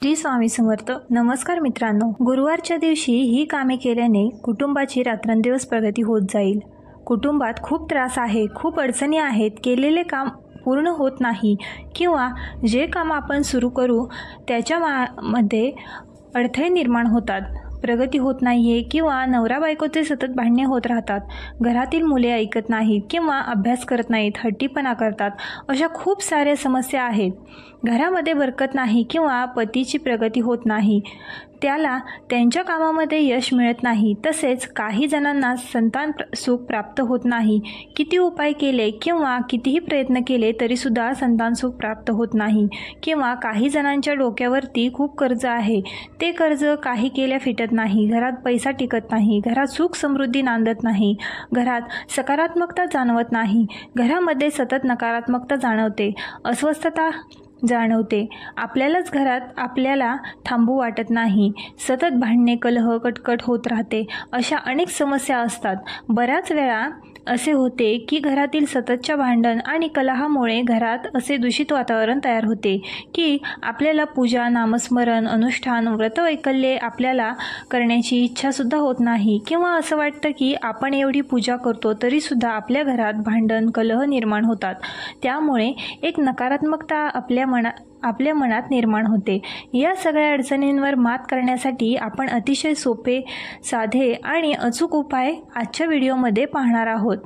श्री स्वामी समर्थ. नमस्कार मित्रांनो. गुरुवारच्या दिवशी ही कामे केल्याने कुटुंबाची रात्रंदिवस प्रगती होत जाईल. कुटुंबात खूप त्रास आहे, खूप अडचणी आहेत, केलेले काम पूर्ण होत नाही किंवा जे काम आपण सुरू करू त्याच्यामध्ये अडथळे निर्माण होतात, प्रगती होत नाही आहे किंवा नवरा बायकोचे सतत भांडणे होत राहतात, घरातील मुले ऐकत नाहीत किंवा अभ्यास करत नाहीत, हट्टीपणा करतात, अशा खूप साऱ्या समस्या आहेत. घरामध्ये बरकत नाही किंवा पतीची प्रगती होत नाही, त्याला त्यांच्या कामामध्ये यश मिळत नाही, तसेच काही जणांना संतान सुख प्राप्त होत नाही. किती उपाय केले किंवा कितीही प्रयत्न केले तरीसुद्धा संतान सुख प्राप्त होत नाही. किंवा काही जणांच्या डोक्यावरती खूप कर्ज आहे, ते कर्ज काही केल्या फिटत नाही, घरात पैसा टिकत नाही, घरात सुख समृद्धी नांदत नाही, घरात सकारात्मकता जाणवत नाही, घरामध्ये सतत नकारात्मकता जाणवते, अस्वस्थता जाणवते, आपल्यालाच घरात आपल्याला थांबू वाटत नाही, सतत भांडणे कलह कटकट होत राहते, अशा अनेक समस्या असतात. बऱ्याच वेळा असे होते की घरातील सततच्या भांडण आणि कलहामुळे घरात असे दूषित वातावरण तयार होते की आपल्याला पूजा, नामस्मरण, अनुष्ठान, व्रतवैकल्ये आपल्याला करण्याची इच्छासुद्धा होत नाही किंवा असं वाटतं की आपण एवढी पूजा करतो तरीसुद्धा आपल्या घरात भांडण कलह निर्माण होतात. त्यामुळे एक नकारात्मकता आपल्या मनात निर्माण होते. या सगळ्या अडचणींवर मात करण्यासाठी आपण अतिशय सोपे, साधे आणि अचूक उपाय आजच्या व्हिडिओमध्ये पाहणार आहोत.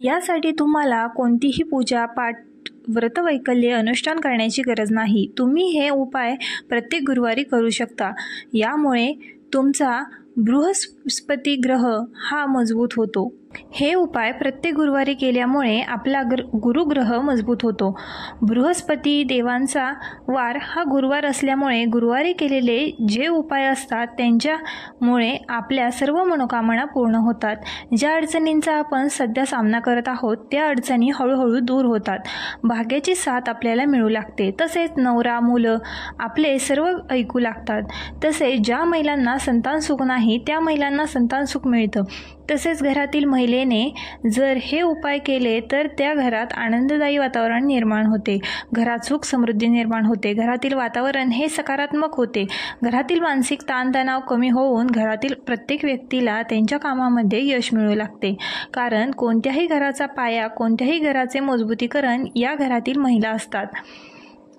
यासाठी तुम्हाला कोणतीही पूजा, पाठ, व्रतवैकल्य, अनुष्ठान करण्याची गरज नाही. तुम्ही हे उपाय प्रत्येक गुरुवारी करू शकता. यामुळे तुमचा बृहस्पती ग्रह हा मजबूत होतो. हे उपाय प्रत्येक गुरुवारी केल्यामुळे आपला गुरुग्रह मजबूत होतो. बृहस्पती देवांचा वार हा गुरुवार असल्यामुळे गुरुवारी केलेले जे उपाय असतात त्यांच्यामुळे आपल्या सर्व मनोकामना पूर्ण होतात. ज्या अडचणींचा आपण सध्या सामना करत आहोत त्या अडचणी हळूहळू दूर होतात. भाग्याची साथ आपल्याला मिळू लागते. तसेच नवरा, मुलं आपले सर्व ऐकू लागतात. तसेच ज्या महिलांना संतान सुख नाही त्या महिलांना संतान सुख मिळतं. तसेच घरातील महिलेने जर हे उपाय केले तर त्या घरात आनंददायी वातावरण निर्माण होते, घरात सुख समृद्धी निर्माण होते, घरातील वातावरण हे सकारात्मक होते, घरातील मानसिक ताणतणाव कमी होऊन घरातील प्रत्येक व्यक्तीला त्यांच्या कामामध्ये यश मिळू लागते. कारण कोणत्याही घराचा पाया, कोणत्याही घराचे मजबूतीकरण या घरातील महिला असतात.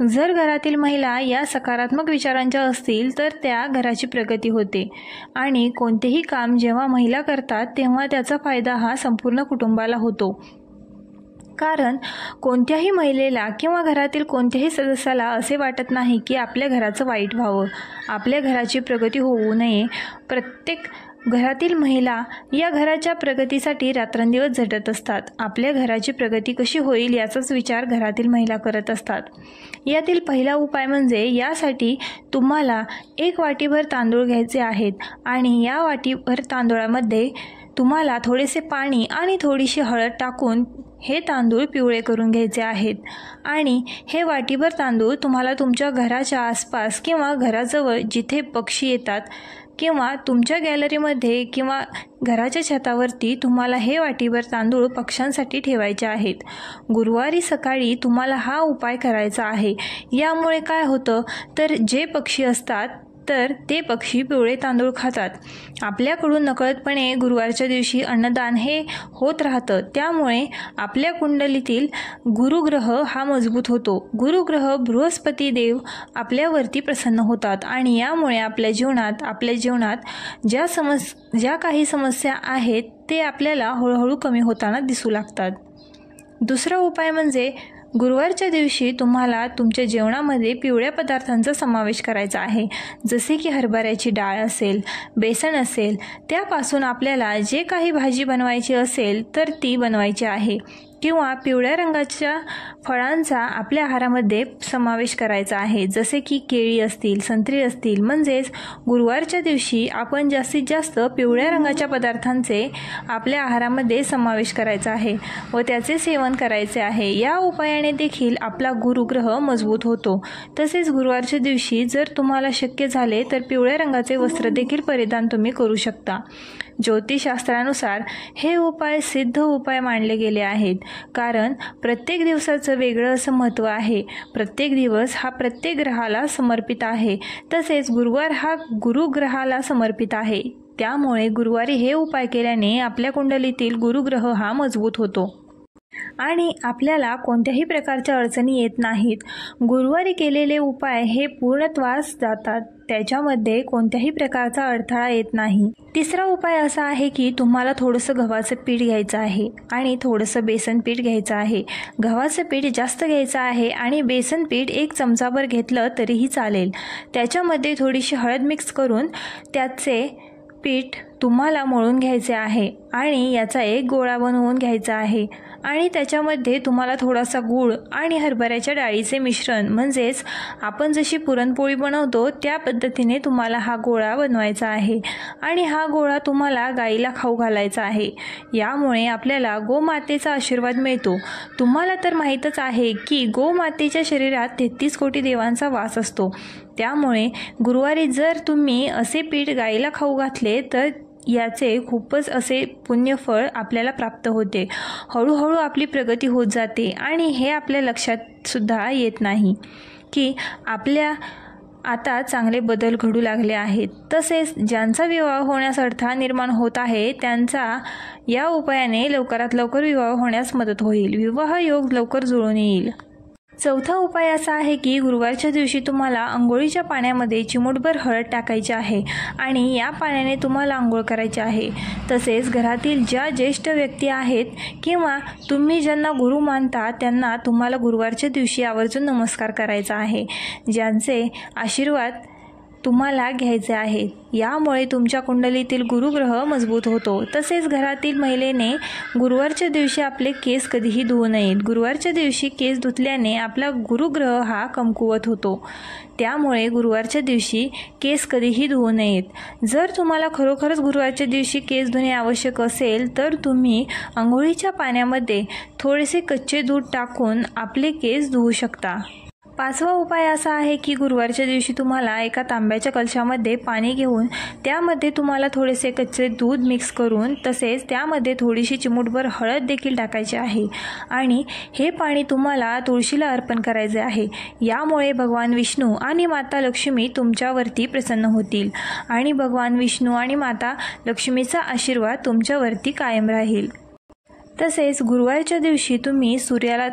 जर घरातील महिला या सकारात्मक विचारांच्या असतील तर त्या घराची प्रगती होते आणि कोणतेही काम जेव्हा महिला करतात तेव्हा त्याचा फायदा हा संपूर्ण कुटुंबाला होतो. कारण कोणत्याही महिलेला किंवा घरातील कोणत्याही सदस्याला असे वाटत नाही की आपल्या घराचं वाईट व्हावं, आपल्या घराची प्रगती होऊ नये. प्रत्येक घरातील महिला या घराच्या प्रगतीसाठी रात्रंदिवस झटत असतात. आपल्या घराची प्रगती कशी होईल याचाच विचार घरातील महिला करत असतात. यातील पहिला उपाय म्हणजे यासाठी तुम्हाला 1 वाटीभर तांदूळ घ्यायचे आहेत आणि या वाटीभर तांदूळामध्ये तुम्हाला थोडेसे पाणी आणि थोडीशी हळद टाकून हे तांदूळ पिवळे करून घ्यायचे आहेत. आणि हे वाटीभर तांदूळ तुम्हाला तुमच्या घराच्या आसपास किंवा घराजवळ जिथे पक्षी येतात किंवा तुमच्या गॅलरीमध्ये किंवा घराच्या छतावरती तुम्हाला हे वाटीभर तांदूळ पक्ष्यांसाठी ठेवायचे आहेत. गुरुवारी सकाळी तुम्हाला हा उपाय करायचा आहे. यामुळे काय होतं तर जे पक्षी असतात तर ते पक्षी पिवळे तांदूळ खातात. आपल्याकडून नकळतपणे गुरुवारच्या दिवशी अन्नदान हे होत राहतं. त्यामुळे आपल्या कुंडलीतील गुरुग्रह हा मजबूत होतो. गुरुग्रह बृहस्पती देव आपल्यावरती प्रसन्न होतात आणि यामुळे आपल्या जीवनात ज्या काही समस्या आहेत ते आपल्याला हळूहळू कमी होताना दिसू लागतात. दुसरा उपाय म्हणजे गुरुवारच्या दिवशी तुम्हाला तुमच्या जेवणामध्ये पिवळ्या पदार्थांचा समावेश करायचा आहे. जसे की हरभऱ्याची डाळ असेल, बेसन असेल, त्यापासून आपल्याला जे काही भाजी बनवायची असेल तर ती बनवायची आहे. किंवा पिवळ्या रंगाच्या फळांचा आपल्या आहारामध्ये समावेश करायचा आहे. जसे की केळी असतील, संत्री असतील. म्हणजेच गुरुवारच्या दिवशी आपण जास्तीत जास्त पिवळ्या रंगाच्या पदार्थांचे आपल्या आहारामध्ये समावेश करायचा आहे व त्याचे सेवन करायचे आहे. या उपायाने देखील आपला गुरुग्रह मजबूत होतो. तसेच गुरुवारच्या दिवशी जर तुम्हाला शक्य झाले तर पिवळ्या रंगाचे वस्त्र देखील परिधान तुम्ही करू शकता. ज्योतिषशास्त्रानुसार हे उपाय सिद्ध उपाय मानले गेले आहेत. कारण प्रत्येक दिवसाचं वेगळं असं महत्त्व आहे. प्रत्येक दिवस हा प्रत्येक ग्रहाला समर्पित आहे. तसेच गुरुवार हा गुरुग्रहाला समर्पित आहे. त्यामुळे गुरुवारी हे उपाय केल्याने आपल्या कुंडलीतील गुरुग्रह हा मजबूत होतो आणि आपल्याला कोणत्याही प्रकारच्या अडचणी येत नाहीत. गुरुवारी केलेले उपाय हे पूर्णत्वास जातात. त्याच्यामध्ये कोणत्याही प्रकारचा अडथळा येत नाही. तिसरा उपाय असा आहे की तुम्हाला थोडंसं गव्हाचं पीठ घ्यायचं आहे आणि थोडंसं बेसन पीठ घ्यायचं आहे. गव्हाचं पीठ जास्त घ्यायचं आहे आणि बेसन पीठ 1 चमचाभर घेतलं तरीही चालेल. त्याच्यामध्ये थोडीशी हळद मिक्स करून त्याचे पीठ तुम्हाला मळून घ्यायचे आहे आणि याचा एक गोळा बनवून घ्यायचा आहे आणि त्याच्यामध्ये तुम्हाला थोडासा गूळ आणि हरभऱ्याच्या डाळीचे मिश्रण म्हणजेच आपण जशी पुरणपोळी बनवतो त्या पद्धतीने तुम्हाला हा गोळा बनवायचा आहे आणि हा गोळा तुम्हाला गाईला खाऊ घालायचा आहे. यामुळे आपल्याला गोमातेचा आशीर्वाद मिळतो. तुम्हाला तर माहीतच आहे की गोमातेच्या शरीरात 33 कोटी देवांचा वास असतो. त्यामुळे गुरुवारी जर तुम्ही असे पीठ गाईला खाऊ घातले तर याचे खूपच असे पुण्यफळ आपल्याला प्राप्त होते. हळूहळू आपली प्रगती होत जाते आणि हे आपल्या लक्षात सुद्धा येत नाही की आपल्या आता चांगले बदल घडू लागले आहेत. तसेच ज्यांचा विवाह होण्यास अडथळा निर्माण होत आहे त्यांचा या उपायाने लवकरात लवकर विवाह होण्यास मदत होईल. विवाह योग लवकर जुळून येईल. चौथा उपाय असा आहे की गुरुवारच्या दिवशी तुम्हाला अंघोळीच्या पाण्यामध्ये चिमूटभर हळद टाकायची आहे आणि या पाण्याने तुम्हाला अंघोळ करायची आहे. तसेच घरातील ज्या ज्येष्ठ व्यक्ती आहेत किंवा तुम्ही ज्यांना गुरु मानता त्यांना तुम्हाला गुरुवारच्या दिवशी आवर्जून नमस्कार करायचा आहे, ज्यांचे आशीर्वाद तुम्हाला घ्यायचे आहेत. यामुळे तुमच्या कुंडलीतील गुरुग्रह मजबूत होतो. तसेच घरातील महिलेने गुरुवारच्या दिवशी आपले केस कधीही धुवू नयेत. गुरुवारच्या दिवशी केस धुतल्याने आपला गुरुग्रह हा कमकुवत होतो. त्यामुळे गुरुवारच्या दिवशी केस कधीही धुवू नयेत. जर तुम्हाला खरोखरच गुरुवारच्या दिवशी केस धुणे आवश्यक असेल तर तुम्ही अंघोळीच्या पाण्यामध्ये थोडेसे कच्चे दूध टाकून आपले केस धुवू शकता. पाचवा उपाय असा आहे की गुरुवारच्या दिवशी तुम्हाला एका तांब्याच्या कलशामध्ये पाणी घेऊन त्यामध्ये तुम्हाला थोडेसे कच्चे दूध मिक्स करून तसेच त्यामध्ये थोडीशी चिमूटभर हळद देखील टाकायची आहे आणि हे पाणी तुम्हाला तुळशीला अर्पण करायचे आहे. यामुळे भगवान विष्णू आणि माता लक्ष्मी तुमच्यावरती प्रसन्न होतील आणि भगवान विष्णू आणि माता लक्ष्मीचा आशीर्वाद तुमच्यावरती कायम राहील. तसेच गुरुवारच्या दिवशी तुम्ही सूर्याला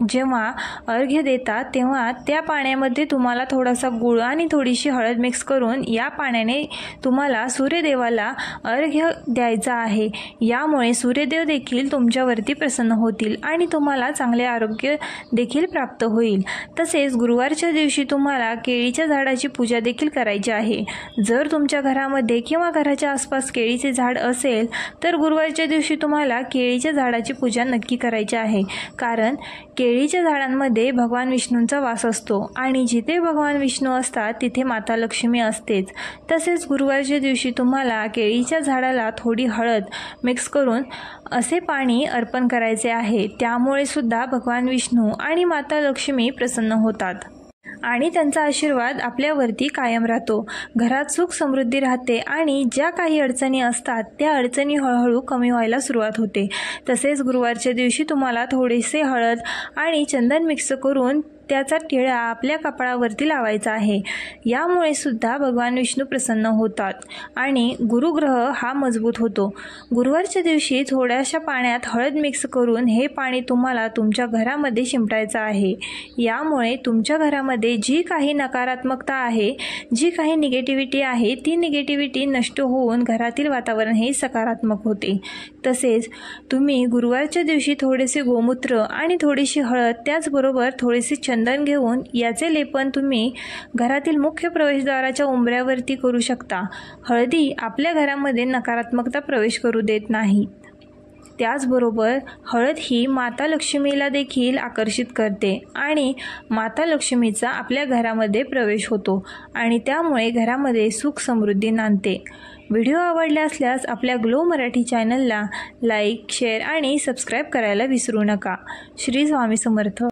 जेव्हा अर्घ्य देता तेव्हा त्या पाण्यामध्ये तुम्हाला थोडासा गूळ आणि थोडीशी हळद मिक्स करून या पाण्याने तुम्हाला सूर्यदेवाला अर्घ्य द्यायचा आहे. यामुळे सूर्यदेव देखील तुमच्यावरती प्रसन्न होतील आणि तुम्हाला चांगले आरोग्य देखील प्राप्त होईल. तसेच गुरुवारच्या दिवशी तुम्हाला केळीच्या झाडाची पूजा देखील करायची आहे. जर तुमच्या घरामध्ये किंवा घराच्या आसपास केळीचे झाड असेल तर गुरुवारच्या दिवशी तुम्हाला केळीच्या झाडाची पूजा नक्की करायची आहे. कारण केळीच्या झाडांमध्ये भगवान विष्णूंचा वास असतो आणि जिथे भगवान विष्णू असतात तिथे माता लक्ष्मी असतेच. तसेच गुरुवारच्या दिवशी तुम्हाला केळीच्या झाडाला थोडी हळद मिक्स करून असे पाणी अर्पण करायचे आहे. त्यामुळे सुद्धा भगवान विष्णू आणि माता लक्ष्मी प्रसन्न होतात आणि त्यांचा आशीर्वाद आपल्यावरती कायम राहतो. घरात सुख समृद्धी राहते आणि ज्या काही अडचणी असतात त्या अडचणी हळूहळू कमी व्हायला सुरुवात होते. तसेच गुरुवारच्या दिवशी तुम्हाला थोडेसे हळद आणि चंदन मिक्स करून त्याचा टिळा आपल्या कपाळावरती लावायचा आहे. यामुळे सुद्धा भगवान विष्णू प्रसन्न होतात आणि गुरुग्रह हा मजबूत होतो. गुरुवारच्या दिवशी थोड्याशा पाण्यात हळद मिक्स करून हे पाणी तुम्हाला तुमच्या घरामध्ये शिंपडायचं आहे. यामुळे तुमच्या घरामध्ये जी काही नकारात्मकता आहे, जी काही निगेटिव्हिटी आहे, ती निगेटिव्हिटी नष्ट होऊन घरातील वातावरण हे सकारात्मक होते. तसेच तुम्ही गुरुवारच्या दिवशी थोडेसे गोमूत्र आणि थोडीशी हळद त्याचबरोबर थोडेसे चंदन घेऊन याचे लेपन तुम्ही घरातील मुख्य प्रवेशद्वाराच्या उंबऱ्यावरती करू शकता. हळदी आपल्या घरामध्ये नकारात्मकता प्रवेश करू देत नाही. त्याचबरोबर हळद ही माता लक्ष्मीला देखील आकर्षित करते आणि माता लक्ष्मीचा आपल्या घरामध्ये प्रवेश होतो आणि त्यामुळे घरामध्ये सुख समृद्धी नांदते. व्हिडिओ आवडला असल्यास आपल्या ग्लो मराठी चॅनलला लाईक, शेअर आणि सबस्क्राईब करायला विसरू नका. श्री स्वामी समर्थ.